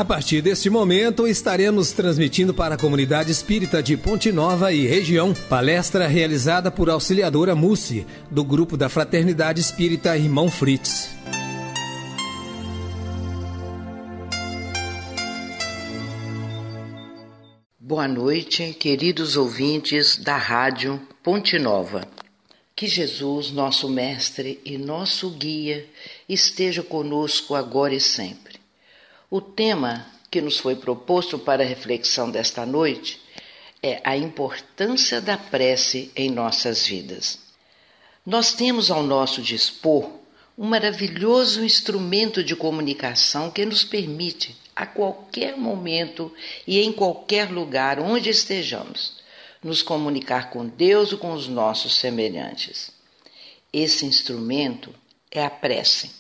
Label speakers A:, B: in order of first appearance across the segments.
A: A partir deste momento, estaremos transmitindo para a comunidade espírita de Ponte Nova e região, palestra realizada por Auxiliadora Mussi, do grupo da Fraternidade Espírita Irmão Fritz.
B: Boa noite, queridos ouvintes da Rádio Ponte Nova. Que Jesus, nosso Mestre e nosso Guia, esteja conosco agora e sempre. O tema que nos foi proposto para a reflexão desta noite é a importância da prece em nossas vidas. Nós temos ao nosso dispor um maravilhoso instrumento de comunicação que nos permite, a qualquer momento e em qualquer lugar onde estejamos, nos comunicar com Deus e com os nossos semelhantes. Esse instrumento é a prece.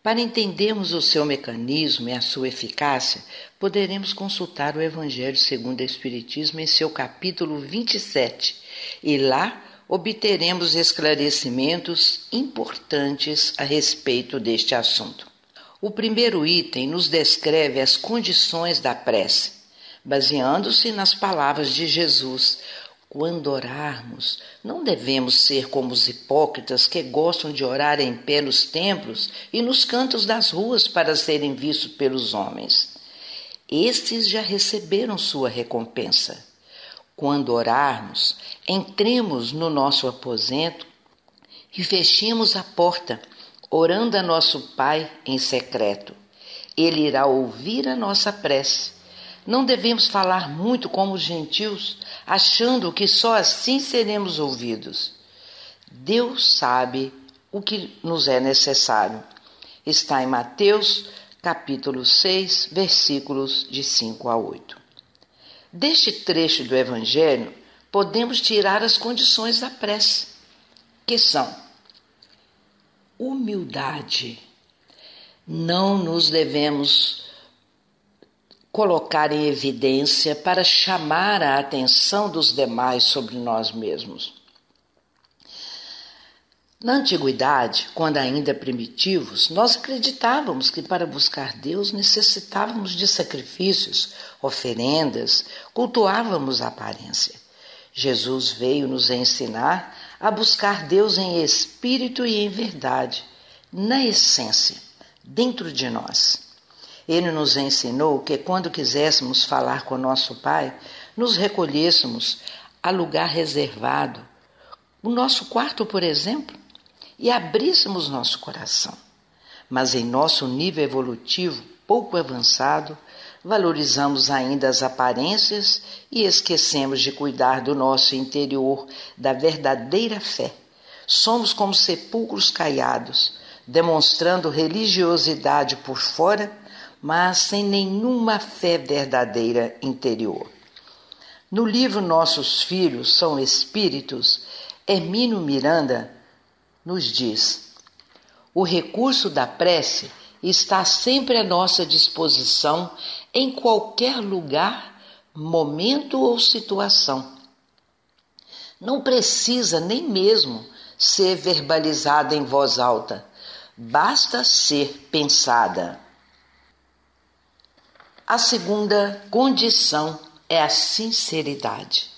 B: Para entendermos o seu mecanismo e a sua eficácia, poderemos consultar o Evangelho segundo o Espiritismo em seu capítulo 27, e lá obteremos esclarecimentos importantes a respeito deste assunto. O primeiro item nos descreve as condições da prece, baseando-se nas palavras de Jesus. Quando orarmos, não devemos ser como os hipócritas que gostam de orar em pé nos templos e nos cantos das ruas para serem vistos pelos homens. Estes já receberam sua recompensa. Quando orarmos, entremos no nosso aposento e fechemos a porta, orando a nosso Pai em secreto. Ele irá ouvir a nossa prece. Não devemos falar muito como os gentios, achando que só assim seremos ouvidos. Deus sabe o que nos é necessário. Está em Mateus, capítulo 6, versículos de 5 a 8. Deste trecho do Evangelho, podemos tirar as condições da prece, que são humildade. Não nos devemos colocar em evidência para chamar a atenção dos demais sobre nós mesmos. Na antiguidade, quando ainda primitivos, nós acreditávamos que para buscar Deus necessitávamos de sacrifícios, oferendas, cultuávamos a aparência. Jesus veio nos ensinar a buscar Deus em espírito e em verdade, na essência, dentro de nós. Ele nos ensinou que quando quiséssemos falar com nosso Pai, nos recolhêssemos a lugar reservado, o nosso quarto, por exemplo, e abríssemos nosso coração. Mas em nosso nível evolutivo pouco avançado, valorizamos ainda as aparências e esquecemos de cuidar do nosso interior, da verdadeira fé. Somos como sepulcros caiados, demonstrando religiosidade por fora, mas sem nenhuma fé verdadeira interior. No livro Nossos Filhos São Espíritos, Hermínio Miranda nos diz: o recurso da prece está sempre à nossa disposição em qualquer lugar, momento ou situação. Não precisa nem mesmo ser verbalizada em voz alta, basta ser pensada. A segunda condição é a sinceridade.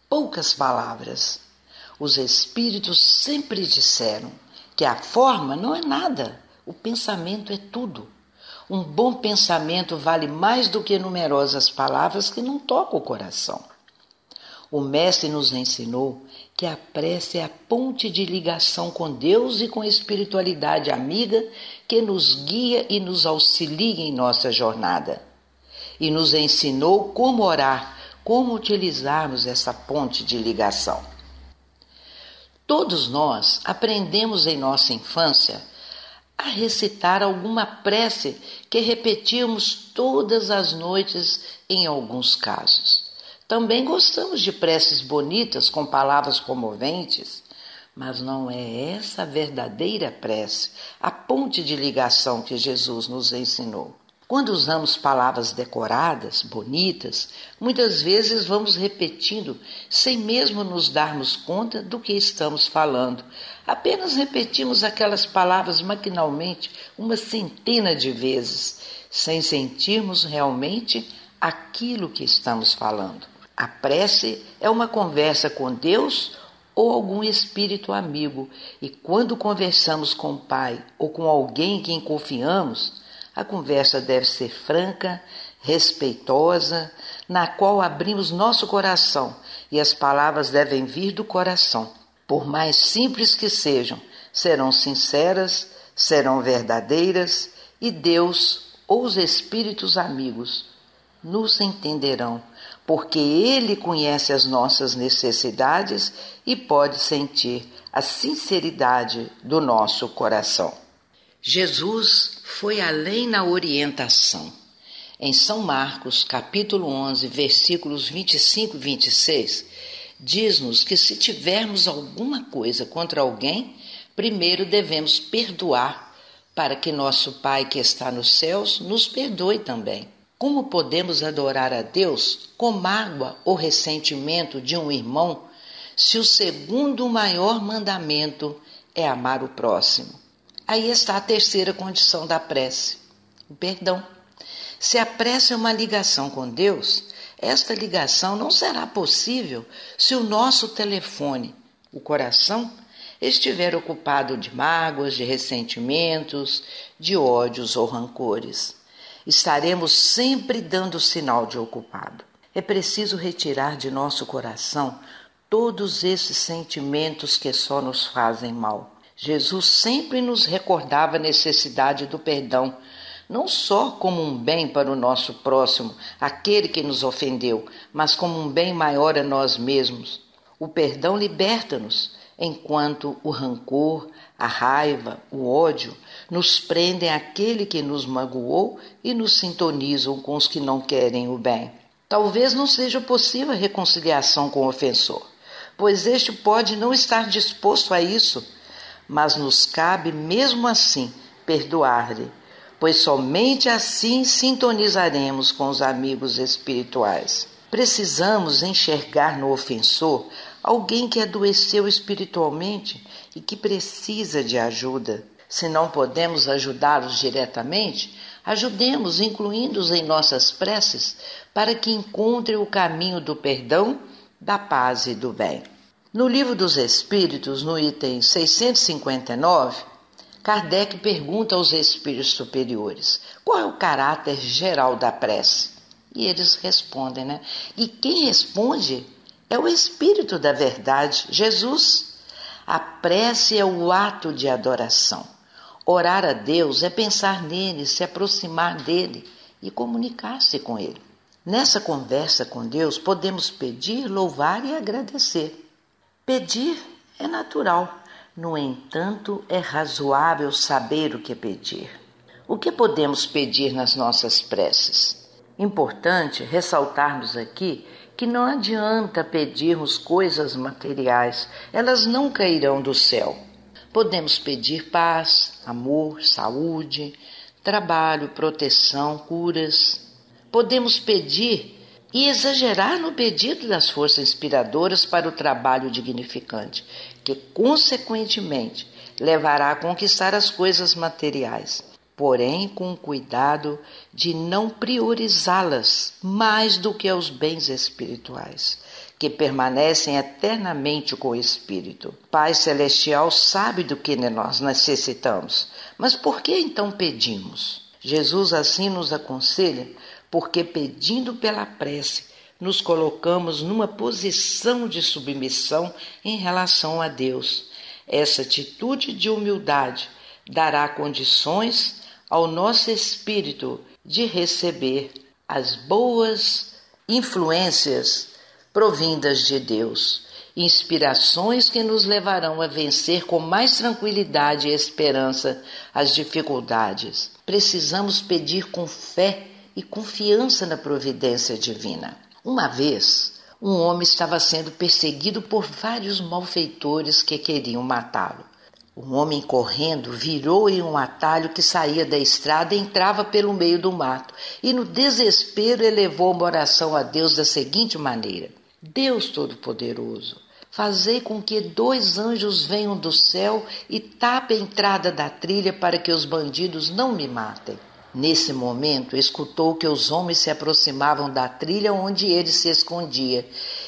B: Poucas palavras. Os espíritos sempre disseram que a forma não é nada, o pensamento é tudo. Um bom pensamento vale mais do que numerosas palavras que não tocam o coração. O Mestre nos ensinou que a prece é a ponte de ligação com Deus e com a espiritualidade amiga que nos guia e nos auxilia em nossa jornada. E nos ensinou como orar, como utilizarmos essa ponte de ligação. Todos nós aprendemos em nossa infância a recitar alguma prece que repetíamos todas as noites em alguns casos. Também gostamos de preces bonitas com palavras comoventes, mas não é essa a verdadeira prece, a ponte de ligação que Jesus nos ensinou. Quando usamos palavras decoradas, bonitas, muitas vezes vamos repetindo sem mesmo nos darmos conta do que estamos falando. Apenas repetimos aquelas palavras maquinalmente uma centena de vezes, sem sentirmos realmente aquilo que estamos falando. A prece é uma conversa com Deus ou algum espírito amigo, e quando conversamos com o Pai ou com alguém em quem confiamos, a conversa deve ser franca, respeitosa, na qual abrimos nosso coração, e as palavras devem vir do coração. Por mais simples que sejam, serão sinceras, serão verdadeiras, e Deus ou os espíritos amigos nos entenderão, porque Ele conhece as nossas necessidades e pode sentir a sinceridade do nosso coração. Jesus foi além na orientação. Em São Marcos, capítulo 11, versículos 25 e 26, diz-nos que se tivermos alguma coisa contra alguém, primeiro devemos perdoar, para que nosso Pai que está nos céus nos perdoe também. Como podemos adorar a Deus com mágoa ou ressentimento de um irmão, se o segundo maior mandamento é amar o próximo? Aí está a terceira condição da prece, o perdão. Se a prece é uma ligação com Deus, esta ligação não será possível se o nosso telefone, o coração, estiver ocupado de mágoas, de ressentimentos, de ódios ou rancores. Estaremos sempre dando sinal de ocupado. É preciso retirar de nosso coração todos esses sentimentos que só nos fazem mal. Jesus sempre nos recordava a necessidade do perdão, não só como um bem para o nosso próximo, aquele que nos ofendeu, mas como um bem maior a nós mesmos. O perdão liberta-nos, enquanto o rancor, a raiva, o ódio nos prendem àquele que nos magoou e nos sintonizam com os que não querem o bem. Talvez não seja possível a reconciliação com o ofensor, pois este pode não estar disposto a isso, mas nos cabe mesmo assim perdoar-lhe, pois somente assim sintonizaremos com os amigos espirituais. Precisamos enxergar no ofensor alguém que adoeceu espiritualmente e que precisa de ajuda. Se não podemos ajudá-los diretamente, ajudemos incluindo-os em nossas preces para que encontrem o caminho do perdão, da paz e do bem. No Livro dos Espíritos, no item 659, Kardec pergunta aos espíritos superiores qual é o caráter geral da prece. E eles respondem, E quem responde é o Espírito da Verdade, Jesus. A prece é o ato de adoração. Orar a Deus é pensar nele, se aproximar dele e comunicar-se com ele. Nessa conversa com Deus, podemos pedir, louvar e agradecer. Pedir é natural, no entanto, é razoável saber o que pedir. O que podemos pedir nas nossas preces? Importante ressaltarmos aqui que não adianta pedirmos coisas materiais, elas não cairão do céu. Podemos pedir paz, amor, saúde, trabalho, proteção, curas. Podemos pedir e exagerar no pedido das forças inspiradoras para o trabalho dignificante, que, consequentemente, levará a conquistar as coisas materiais, porém com o cuidado de não priorizá-las mais do que os bens espirituais, que permanecem eternamente com o Espírito. Pai Celestial sabe do que nós necessitamos, mas por que então pedimos? Jesus assim nos aconselha, porque pedindo pela prece, nos colocamos numa posição de submissão em relação a Deus. Essa atitude de humildade dará condições ao nosso espírito de receber as boas influências provindas de Deus, inspirações que nos levarão a vencer com mais tranquilidade e esperança as dificuldades. Precisamos pedir com fé e confiança na providência divina. Uma vez, um homem estava sendo perseguido por vários malfeitores que queriam matá-lo. O homem correndo virou em um atalho que saía da estrada e entrava pelo meio do mato. E no desespero elevou uma oração a Deus da seguinte maneira: Deus Todo-Poderoso, fazei com que 2 anjos venham do céu e tapem a entrada da trilha para que os bandidos não me matem. Nesse momento, escutou que os homens se aproximavam da trilha onde ele se escondia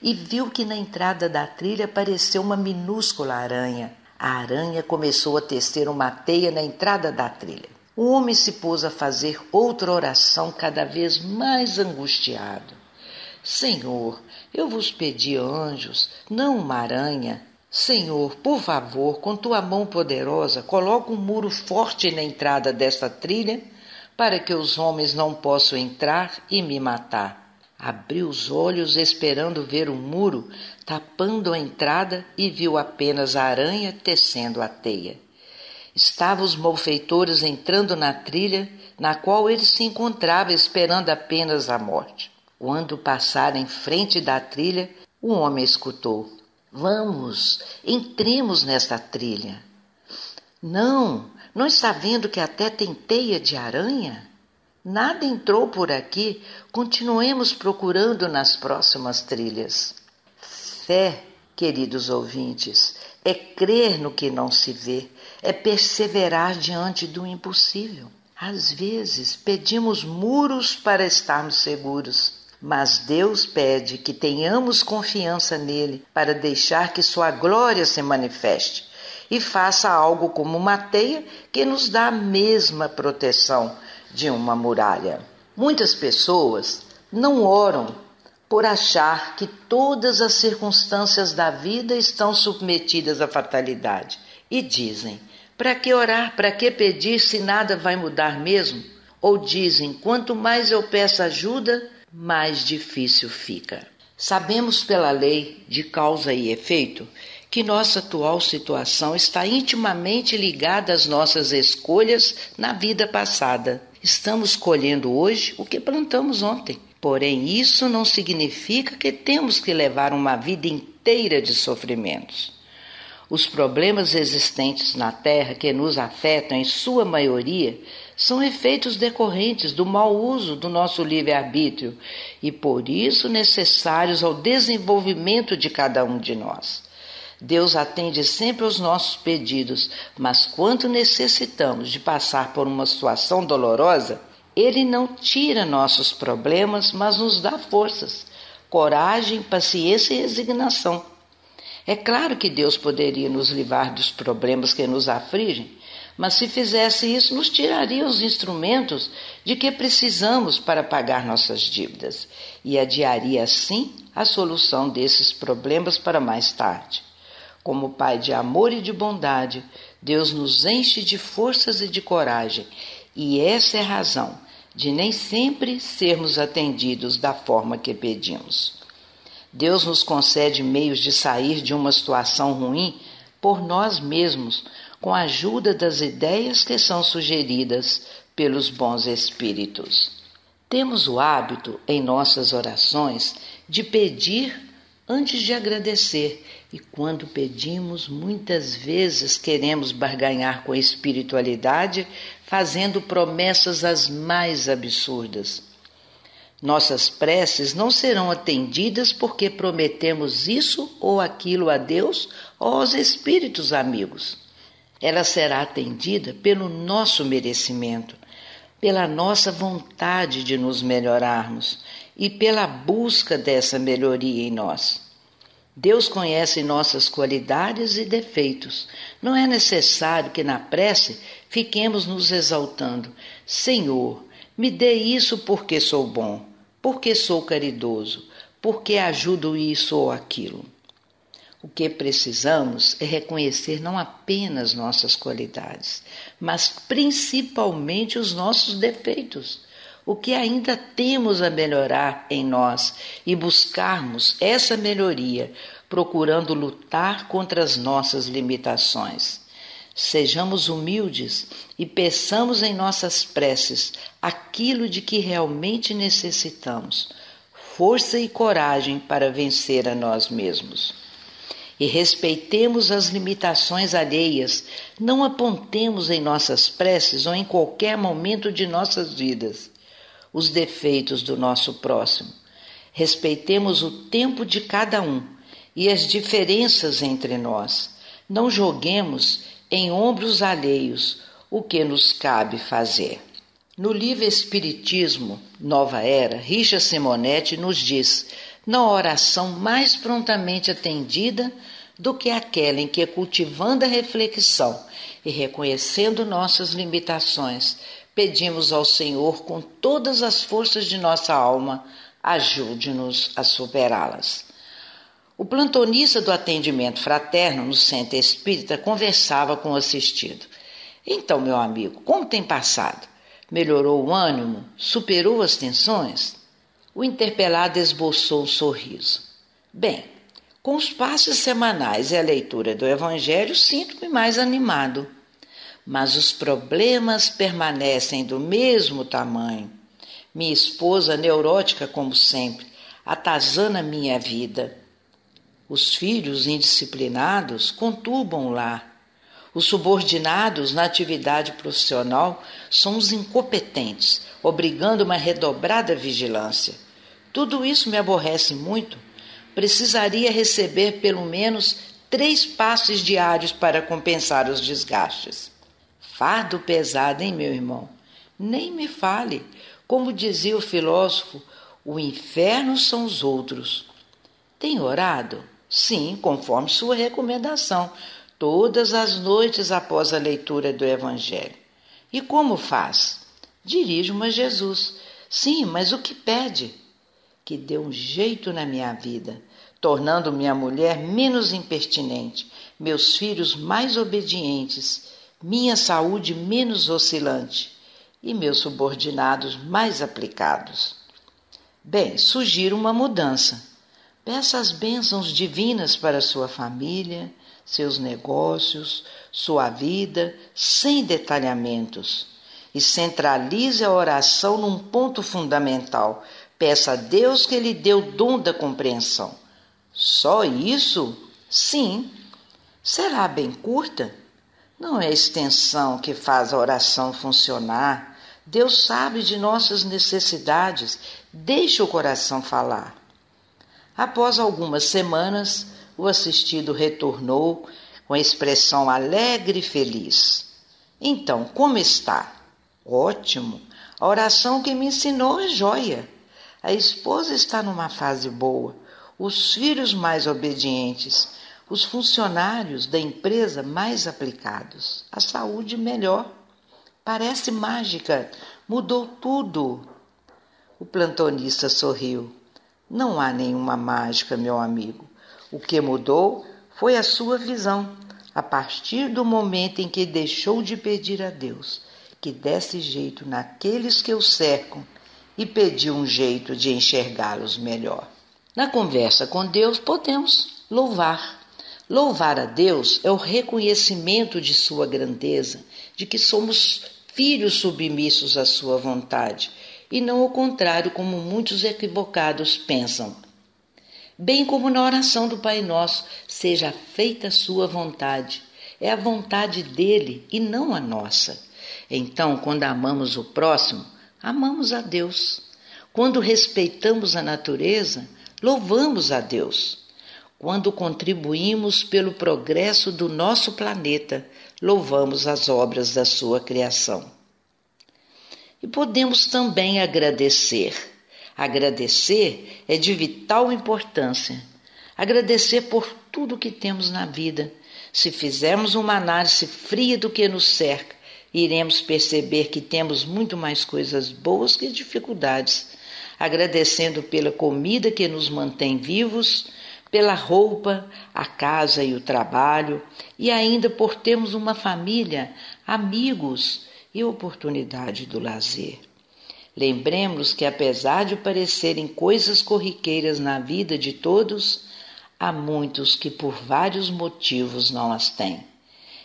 B: e viu que na entrada da trilha apareceu uma minúscula aranha. A aranha começou a tecer uma teia na entrada da trilha. O homem se pôs a fazer outra oração cada vez mais angustiado. Senhor, eu vos pedi anjos, não uma aranha. Senhor, por favor, com tua mão poderosa, coloca um muro forte na entrada desta trilha para que os homens não possam entrar e me matar. Abriu os olhos esperando ver o muro tapando a entrada e viu apenas a aranha tecendo a teia. Estavam os malfeitores entrando na trilha na qual ele se encontrava esperando apenas a morte. Quando passaram em frente da trilha, o homem escutou: Vamos, entremos nesta trilha. Não está vendo que até tem teia de aranha? Nada entrou por aqui, continuemos procurando nas próximas trilhas. Fé, queridos ouvintes, é crer no que não se vê, é perseverar diante do impossível. Às vezes pedimos muros para estarmos seguros, mas Deus pede que tenhamos confiança nele para deixar que sua glória se manifeste e faça algo como uma teia que nos dá a mesma proteção de uma muralha. Muitas pessoas não oram por achar que todas as circunstâncias da vida estão submetidas à fatalidade e dizem: para que orar, para que pedir se nada vai mudar mesmo? Ou dizem: quanto mais eu peço ajuda, mais difícil fica. Sabemos pela lei de causa e efeito que nossa atual situação está intimamente ligada às nossas escolhas na vida passada. Estamos colhendo hoje o que plantamos ontem. Porém, isso não significa que temos que levar uma vida inteira de sofrimentos. Os problemas existentes na Terra que nos afetam, em sua maioria, são efeitos decorrentes do mau uso do nosso livre-arbítrio e, por isso, necessários ao desenvolvimento de cada um de nós. Deus atende sempre aos nossos pedidos, mas quando necessitamos de passar por uma situação dolorosa, Ele não tira nossos problemas, mas nos dá forças, coragem, paciência e resignação. É claro que Deus poderia nos livrar dos problemas que nos afligem, mas se fizesse isso, nos tiraria os instrumentos de que precisamos para pagar nossas dívidas e adiaria, assim, a solução desses problemas para mais tarde. Como Pai de amor e de bondade, Deus nos enche de forças e de coragem, e essa é a razão de nem sempre sermos atendidos da forma que pedimos. Deus nos concede meios de sair de uma situação ruim por nós mesmos, com a ajuda das ideias que são sugeridas pelos bons espíritos. Temos o hábito, em nossas orações, de pedir antes de agradecer, e quando pedimos, muitas vezes queremos barganhar com a espiritualidade, fazendo promessas as mais absurdas. Nossas preces não serão atendidas porque prometemos isso ou aquilo a Deus ou aos espíritos amigos. Ela será atendida pelo nosso merecimento, pela nossa vontade de nos melhorarmos e pela busca dessa melhoria em nós. Deus conhece nossas qualidades e defeitos. Não é necessário que na prece fiquemos nos exaltando: Senhor, me dê isso porque sou bom, porque sou caridoso, porque ajudo isso ou aquilo. O que precisamos é reconhecer não apenas nossas qualidades, mas principalmente os nossos defeitos, o que ainda temos a melhorar em nós e buscarmos essa melhoria, procurando lutar contra as nossas limitações. Sejamos humildes e peçamos em nossas preces aquilo de que realmente necessitamos, força e coragem para vencer a nós mesmos. e respeitemos as limitações alheias. Não apontemos em nossas preces ou em qualquer momento de nossas vidas os defeitos do nosso próximo. Respeitemos o tempo de cada um e as diferenças entre nós. Não joguemos em ombros alheios o que nos cabe fazer. No livro Espiritismo, Nova Era, Richard Simonetti nos diz: não há oração mais prontamente atendida do que aquela em que, cultivando a reflexão e reconhecendo nossas limitações, pedimos ao Senhor com todas as forças de nossa alma, ajude-nos a superá-las. O plantonista do atendimento fraterno no centro espírita conversava com o assistido. Então, meu amigo, como tem passado? Melhorou o ânimo? Superou as tensões? O interpelado esboçou um sorriso. Bem, com os passos semanais e a leitura do Evangelho, sinto-me mais animado. Mas os problemas permanecem do mesmo tamanho. Minha esposa, neurótica como sempre, atazana minha vida. Os filhos indisciplinados conturbam o lar. Os subordinados na atividade profissional são os incompetentes, obrigando uma redobrada vigilância. Tudo isso me aborrece muito. Precisaria receber pelo menos 3 passes diários para compensar os desgastes. Fardo pesado, hein, meu irmão? Nem me fale. Como dizia o filósofo, o inferno são os outros. Tem orado? Sim, conforme sua recomendação, todas as noites após a leitura do Evangelho. E como faz? Dirijo-me a Jesus. Sim, mas o que pede? Que dê um jeito na minha vida, tornando minha mulher menos impertinente, meus filhos mais obedientes, minha saúde menos oscilante e meus subordinados mais aplicados. Bem, sugiro uma mudança. Peça as bênçãos divinas para sua família, seus negócios, sua vida, sem detalhamentos. E centralize a oração num ponto fundamental. Peça a Deus que lhe dê o dom da compreensão. Só isso? Sim. Será bem curta? Não é a extensão que faz a oração funcionar. Deus sabe de nossas necessidades. Deixe o coração falar. Após algumas semanas, o assistido retornou com expressão alegre e feliz. Então, como está? Ótimo. A oração que me ensinou é joia. A esposa está numa fase boa, os filhos mais obedientes, os funcionários da empresa mais aplicados, a saúde melhor. Parece mágica, mudou tudo. O plantonista sorriu. Não há nenhuma mágica, meu amigo. O que mudou foi a sua visão, a partir do momento em que deixou de pedir a Deus que desse jeito naqueles que o cercam e pediu um jeito de enxergá-los melhor. Na conversa com Deus podemos louvar. Louvar a Deus é o reconhecimento de sua grandeza, de que somos filhos submissos à sua vontade, e não o contrário, como muitos equivocados pensam. Bem como na oração do Pai Nosso, seja feita a sua vontade. É a vontade dele e não a nossa. Então, quando amamos o próximo, amamos a Deus. Quando respeitamos a natureza, louvamos a Deus. Quando contribuímos pelo progresso do nosso planeta, louvamos as obras da sua criação. E podemos também agradecer. Agradecer é de vital importância. Agradecer por tudo que temos na vida. Se fizermos uma análise fria do que nos cerca, iremos perceber que temos muito mais coisas boas que dificuldades. Agradecendo pela comida que nos mantém vivos, pela roupa, a casa e o trabalho, e ainda por termos uma família, amigos e oportunidade do lazer. Lembremos que, apesar de parecerem coisas corriqueiras na vida de todos, há muitos que por vários motivos não as têm.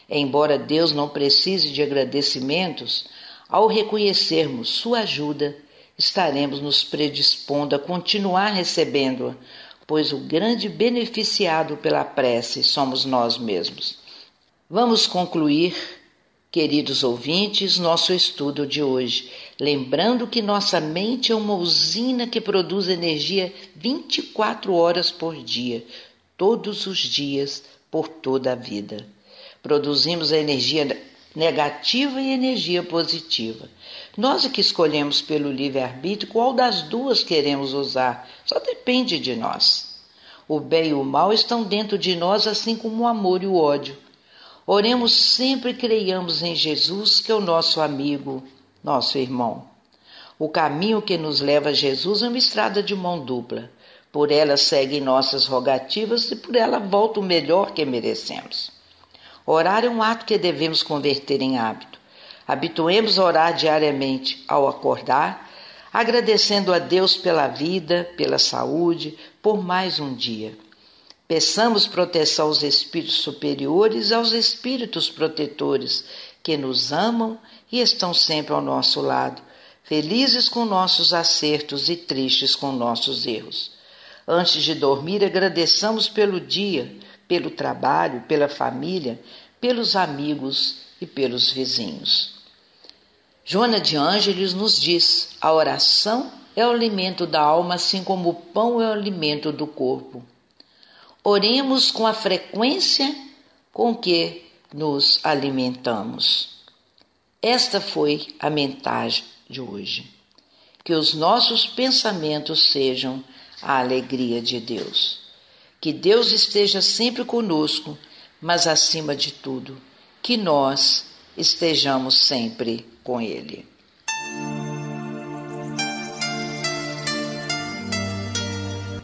B: Embora Deus não precise de agradecimentos, ao reconhecermos sua ajuda, estaremos nos predispondo a continuar recebendo-a pois o grande beneficiado pela prece somos nós mesmos. Vamos concluir, queridos ouvintes, nosso estudo de hoje, lembrando que nossa mente é uma usina que produz energia 24 horas por dia, todos os dias, por toda a vida. Produzimos a energia negativa e energia positiva. Nós é que escolhemos pelo livre-arbítrio qual das duas queremos usar, só depende de nós. O bem e o mal estão dentro de nós, assim como o amor e o ódio. Oremos sempre e creiamos em Jesus, que é o nosso amigo, nosso irmão. O caminho que nos leva a Jesus é uma estrada de mão dupla. Por ela seguem nossas rogativas e por ela volta o melhor que merecemos. Orar é um ato que devemos converter em hábito. Habituemos a orar diariamente ao acordar, agradecendo a Deus pela vida, pela saúde, por mais um dia. Peçamos proteção aos espíritos superiores e aos espíritos protetores que nos amam e estão sempre ao nosso lado, felizes com nossos acertos e tristes com nossos erros. Antes de dormir, agradeçamos pelo dia, pelo trabalho, pela família, pelos amigos e pelos vizinhos. Joana de Ângeles nos diz: a oração é o alimento da alma, assim como o pão é o alimento do corpo. Oremos com a frequência com que nos alimentamos. Esta foi a mensagem de hoje. Que os nossos pensamentos sejam a alegria de Deus. Que Deus esteja sempre conosco, mas acima de tudo, que nós estejamos sempre com Ele.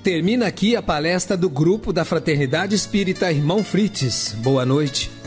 A: Termina aqui a palestra do Grupo da Fraternidade Espírita Irmão Fritz. Boa noite.